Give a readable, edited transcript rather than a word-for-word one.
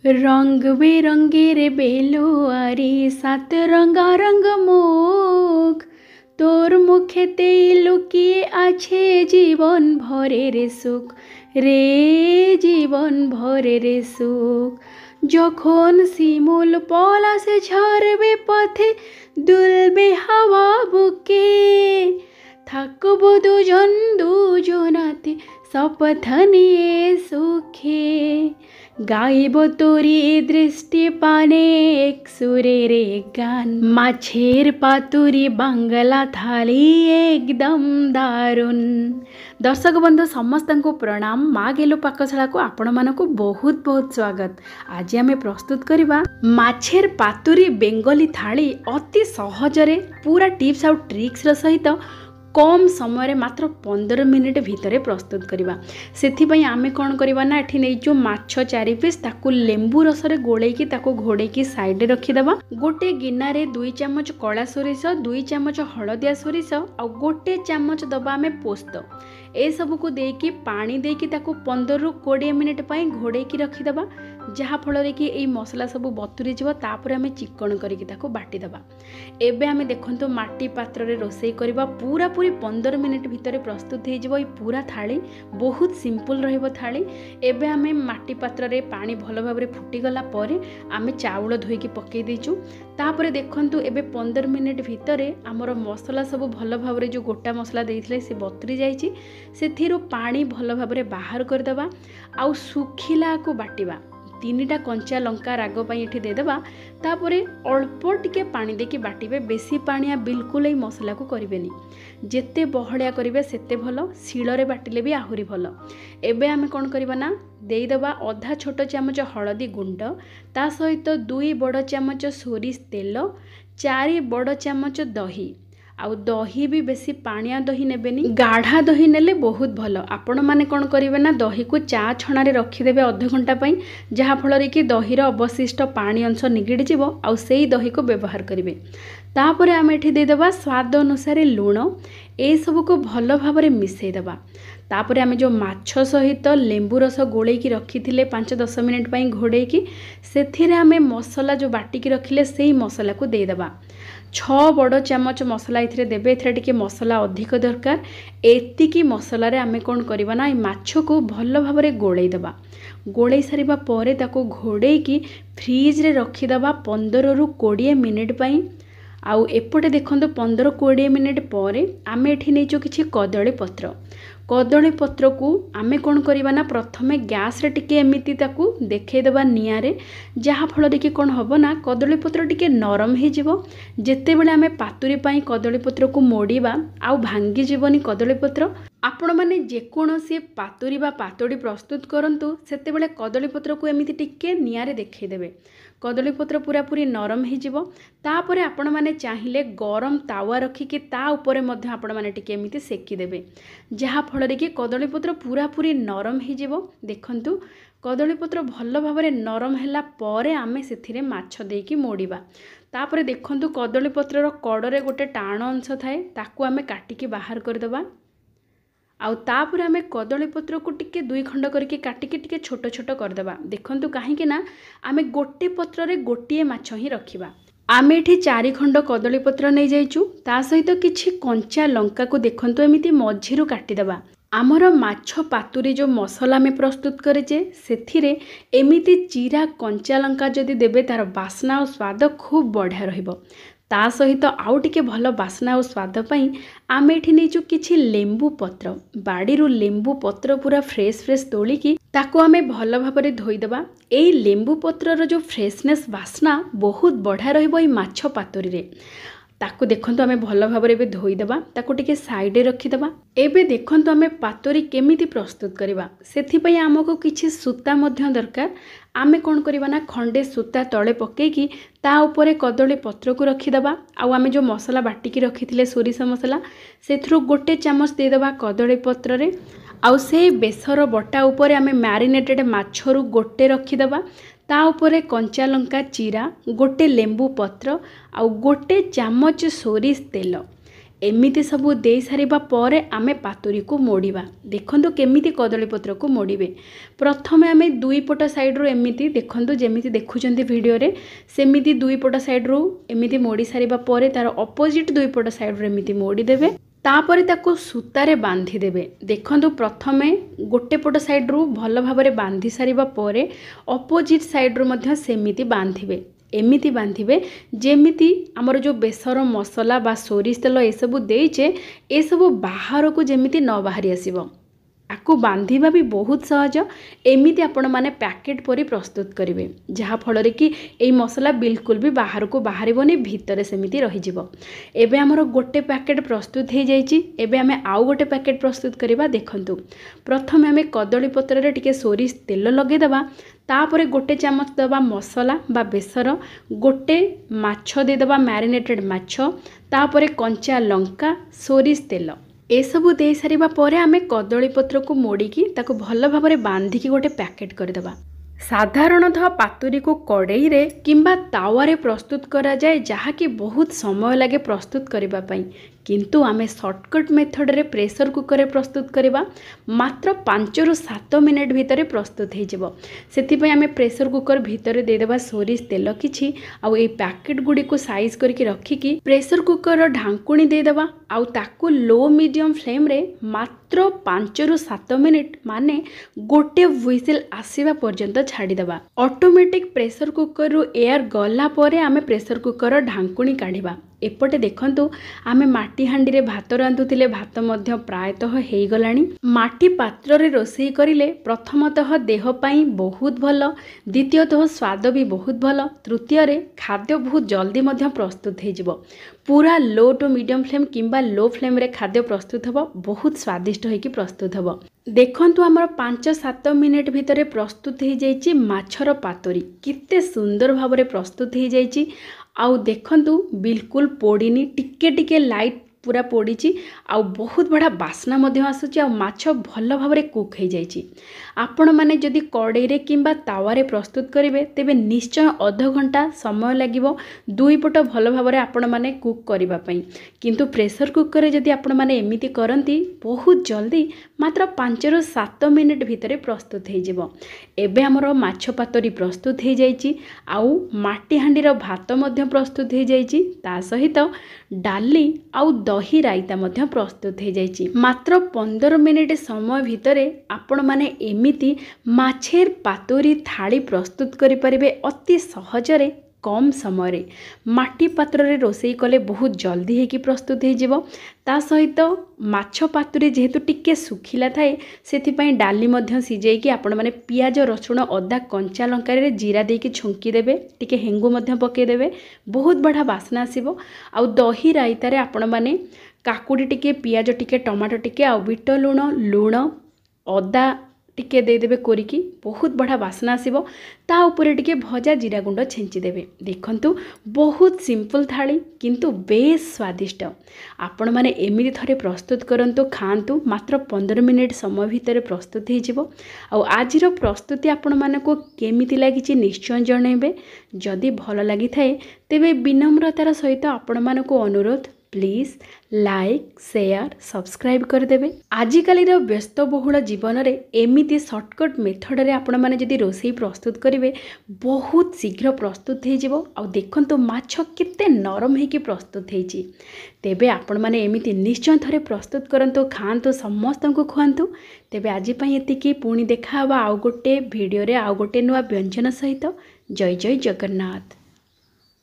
रंग बेरंगेर बेलोआरी सात रंगारंग मुख তোর মুখেতেই লুকিয়ে আছে জীবন ভরের সুখ রে জীবন ভরের সুখ যখন শিমুল পলাশে ঝরবে পথে দুলবে হাওয়া বুকে থাকবো দুজন দুজনাতে শপথ নিয়ে সুখে গাইব তোরি দৃষ্টি পানে এক সুরের গান মাছের পাতুরি বাংলা থালি एकदम दारुण। दर्शक बंधु समस्त को प्रणाम। माँ गेलु पाकशाला को आपण मानकु बहुत बहुत स्वागत। आज आम प्रस्तुत करवा माछेर पातुरी बेंगली थाली अति सहजरे पूरा टिप्स आउ ट्रिक्स सहित कम समय मात्र 15 मिनिट भितर प्रस्तुत करवा। से आमे कौन करवा ना एठी नहीं जो माछ 4 पीस ताकू लेंबू रसरे गोलेकी ताकू घोड़ेकी साइड रखीदेवा। गोटे गिनारे 2 चामच कला सोरिष 2 चामच हलदिया सोरिष आ गोटे चामच दबा आमे पोस्त ए सबू को देकी पानी देकी ताकू 15 रु 20 मिनिट पाई घोड़ेकी रखीदेवा। जहाँ फल कि यही मसला सब बतुरी जीव तापर आमे चिकन करके ताकू बाटी देबा। एबे आमे देखंतु माटी पात्र रे रोसई करबा पूरा पूरी 15 मिनिट भितर प्रस्तुत हो जीव। ये पूरा थाली बहुत सिंपल रहिबो थाली। एबे आमे माटी पात्र रे पानी भल भाव रे फुटी गला परे आमे चाउल धोईकी पकई देचु। तापर देखंतु एबे 15 मिनिट भितर आमर मसला सब भल भाव रे जो गोटा मसला देइथिले से बतुरी जाइछि। सेथिरु पानी भल भाव रे बाहर कर देबा आउ सुखिला को बाटिबा। 3टा कंचा लंका राग ये देदेबा। तापरे अल्प टिके पानी देकी बाटिबे। बेसी पानिया बिल्कुल ही मसला को करिवेनी। जेते बहलिया करिवे सेते भलो। शिଳରେ बाटिले भी आहुरी भलो। एबे आमे कोन करबा ना देइदबा आधा छोट चामच हळदी गुंड ता सहित 2 बड़ चामच सोरिष तेल 4 बड़ चामच दही आउ दही भी बेसी पानिया दही नेबेनी। गाढ़ा दही नेले बहुत भलो। आपण माने कोन करिवे ना दही को चा छणा रे रखिदेबे आधा घंटा पई जहाँ फल कि दहीर अवशिष्ट पानी अंश निगिड़ी जीव आउ सेई दही को व्यवहार करिवे। तापर आम एठी देदेबा स्वाद अनुसार लूण ए सब को भल भाव रे मिसई देबा। तापर आम जो माछ सहित लेंबू रस गोलेकी रखिथिले 5-10 मिनिट पई घोड़ेकी सेथिरे आम मसला जो बाटिकी रखिले सेई मसला को देदेबा। 6 बड़ चामच मसला इथिरे देबे। इथिरे टिके मसला अधिक दरकार। एतिकी मसला रे आमे कोन करबा ना माछ को भल भाव रे गोळेई देबा। गोळेई सारिबा परे ताको घोड़ेकी फ्रिज रे रखी देबा 15 रु 20 मिनिट पई। आउ एपटे देखंतु 15-20 मिनिट परे आमे एठी नेचो किछि कदली पत्र को आमे कोन करिबा ना प्रथमे गैस रे टिके एमिति ताकू देखै देबा निया रे जहाँ फल कि कोन हबो ना कदली पत्र टिके नरम हे जिवो। जेते बेले आमे पातुरी पाई कदली पत्र को मोड़ीबा आउ भांगी जीवनी कदली पत्र। आपण माने जेकोसी पातुरी बा पातोड़ी प्रस्तुत करंतु सेते बेले कदली पत्र को एमिति टिके निया रे देखै देबे। कदली पत्र पूरा पूरी नरम हे जिवो। तापरे आपण माने चाहिले गरम तावा रखिके ता ऊपर मध्ये आपण माने टिके एमिति सेकी देबे जहाँ फल कि कदली पत्र पूरा पूरी नरम हे जिवो। देखंतु कदली पत्र भल भाव रे नरम हैला परे आमे सेथिरे माछ देकी मोड़ीबा। तापरे देखंतु कदली पत्रर कड़रे गोटे टाण अंश थाए ताकू आमे काटिकी बाहर कर देबा। आउ तापर आमे कदली पत्र को टिके 2 खंड करके काटिके टिके छोट छोट करदेबा। देखंतु काहेकि ना आमे गोटे पत्र रे गोटिए माछ ही रखिबा। आमे एठी 4 खंड कदली पत्र नै जाइचु ता सहित किछि कंचा लंका को देखंतु एमिति मझिरु काटी देबा। आमर माछ पातुरी जो मसला में प्रस्तुत करेचे सेथिरे एमिति चिरा कंचा लंका जदि देबे तार बास्ना और स्वाद खूब बढ़िया रहिबो। ता सहित आउ टिके भल बास्ना और स्वाद पई आमे एठी नेचु किछि लेंबू पत्र। बाड़ीरू लेंबू पत्र पूरा फ्रेश तोलिकी ताको आमे भल भाव रे धोई देबा। एई लेंबू पत्रर जो फ्रेशनेस बास्ना बहुत बढ़िया रहिबो ई माछ पातुरी रे। ताकू देखंतु आमे भल भाव रे धोई देबा। ताकू टिके साइड रे रखी देबा। एबे देखंतु आमे पातुरी केमिति प्रस्तुत करबा सेथि पई हमको किछि सूता मध्य दरकार। आमे कोन करबा ना खंडे सूता तळे पकेकी ता ऊपर कदली पत्र को रखीदेबा। आउ आमे जो मसला बाटिकी रखिथिले सोरिष मसला सेथरो गोटे चामच दे देबा कदली पत्र रे। आउ से बेसर बटा ऊपर आमे मैरिनेटेड माछरू गोटे रखीदेबा। ता ऊपर कंचा लंका चिरा गोटे लेंबू पत्र आउ गोटे चामच सोरिष तेल एमिति सबू दे सारिबा परे आमे पातुरी को मोड़िबा। देखंतु केमिति कदली पत्र को मोड़िबे। प्रथमे आमे दुई पट साइड रो एमिति देखंतु जेमिति देखुचंती वीडियो रे सेमिति दुई पट साइड रो एमिति मोड़ी सारिबा परे तार ऑपोजिट दुई पट साइड रो एमिति मोड़ी देबे। तापरे ताको सूतारे बांधी देबे। देखंतु प्रथमे गोटे पट साइड रो भल भाबरे बांधी सारिबा परे ऑपोजिट साइड रो मध्य सेमिति बांधिबे। एमिति बांधिबे जेमिति आमर जो बेसर मसला बा सोरिष तेल ए सबु देइचे ए सबु बाहर को जेमिति न बाहरी आसीबो। आकु बांधिबा भी बहुत सहज। एमिति आपण माने पैकेट परी प्रस्तुत करिवे जहा फल रे कि एई मसला बिल्कुल भी बाहर को बाहरिबोनी भीतर सेमिति रहि जिवो। एबे हमर गोटे पैकेट प्रस्तुत हे जाइछि। एबे हमें आउ गोटे पैकेट प्रस्तुत करिबा। देखंतु प्रथमे हमें कदली पत्र रे टिके सोरिष तेल लगे दबा। तापरे गोटे चामच दबा मसला बा बेसर, गोटे माछ दे दबा मैरिनेटेड माछ, तापरे कंचा लंका, सोरिष तेल ए सबु दे सारिबा परे आमे कदली पत्र को मोड़ीकी ताको भल भाबरे बांधिकी गोटे पैकेट करदेबा। साधारणतः पातुरी को कड़ाई रे किंबा तावारे प्रस्तुत करा जाए जहा कि बहुत समय लगे प्रस्तुत करिबा पई, किंतु आमे शॉर्टकट मेथड रे प्रेशर कुकर रे प्रस्तुत करिबा। मात्र 5 रु 7 मिनिट भितर प्रस्तुत हे जिवो। सेति पई आमे प्रेशर कुकर भितर दे देबा सोरिष तेल किछि आउ ए पैकेट गुडी को साइज करके रखिकी प्रेशर कुकर रो ढांकुणी दे देबा आउ ताको लो मीडियम फ्लेम रे मात्र 5 रु 7 मिनिट माने गोटे व्हिसिल आसीबा पर्यंत छाड़ी देबा। ऑटोमेटिक प्रेशर कुकर रो एयर गला परे आमे प्रेशर कुकर रो ढांकुणी काढिबा। एपटे देखंतु आमे माटी हांडी रे भात रांधुतिले, भात मध्य प्रायतः हेई गलानी। माटी पात्र रे रोसई करिले प्रथमतः देह पई बहुत भल, द्वितीयतः स्वाद भी बहुत भल, तृतीय रे खाद्य बहुत जल्दी मध्य प्रस्तुत हे जिवो। पूरा लो टू मीडियम फ्लेम किंबा लो फ्लेम रे खाद्य प्रस्तुत हबो, बहुत स्वादिष्ट होइकी प्रस्तुत हबो। देखंतु हमर 5-7 मिनिट भितरे प्रस्तुत हे जाइछि माछर पातुरी। किते सुंदर भाबरे प्रस्तुत हे जाइछि। आउ देखंतु बिल्कुल पोड़ीनी, टिके टिके लाइट पूरा पोड़ीची आउ बहुत बड़ा बास्ना मध्य आसुची आउ माछ भल भाबरे कुक हे जाइछि। आपण माने जदि कड़ाई रे किंबा तावारे प्रस्तुत करिवे तेबे निश्चय आधा घंटा समय लागिवो दुई पट भल भाबरे आपण माने कुक करिबा पई, किंतु प्रेशर कुकर रे जदि आपण माने एमिति करंती बहुत जल्दी मात्र 5 रु 7 मिनिट भितरे प्रस्तुत हे जिवो। एबे हमरो माछ पातुरी प्रस्तुत हे जाइछि आउ माटी हांडी रो भात मध्य प्रस्तुत हे जाइछि। ता सहित डाली आउ दही रायता मध्य प्रस्तुत हे जाइछि। मात्र 15 मिनिट समय भितरे आपण माने एमिति माछेर पातुरी थाली प्रस्तुत करि परिबे अति सहजरे कम समय रे। माटी पात्र रे रोसई कले बहुत जल्दी हेकी प्रस्तुत हे जिवो। ता सहित माछ पातुरी जेहेतु टिके सुखिला थाए सेथि पई डाली मध्य सिजेई कि आपण माने पियाज, रसुण, अदा, कंचा लंका रे जीरा देकी छुंकी देबे, टिके हेंगु मध्य पके देबे, बहुत बड़ा बास्ना आसीबो। आउ दही रायता रे आपण माने काकुडी टिके, पियाज टिके, टमाटो टिके आउ बिट लूण, अदा टिके दे देबे कोरिकी, बहुत बड़ा बास्ना आसीबो। ता ऊपर टिके भजा जीरा गुंड छेंची देबे। देखंतु बहुत सिंपल थाली किंतु बेस स्वादिष्ट। आपण माने एमिति थरे प्रस्तुत करंतु, खांतु, मात्र 15 मिनिट समय भितर प्रस्तुत हे जिवो। आ आजिर प्रस्तुति आपण मानको केमिति लागिछि निश्चय जणैबे। जदि भल लागि थाए तेबे विनम्रतार सहित आपण मानको अनुरोध प्लीज लाइक, शेयर, सब्सक्राइब करदेवे। आजिकाली व्यस्तबहुल जीवन रे एमिति शॉर्टकट मेथड रे आपण माने जदि रोसई प्रस्तुत करिवे बहुत शीघ्र प्रस्तुत हे जिवो। आ देखंतु माछ केते नरम हेकी प्रस्तुत हेछि। तेबे आपण माने एमिति निश्चय थरे प्रस्तुत करंतु, खांतु, समस्तंकु खुआंतु। तेबे आजि पई एतिकी, पुणी देखा हबा आउ गोटे वीडियो रे आउ गोटे नुवा व्यंजन सहित। जय जय जगन्नाथ।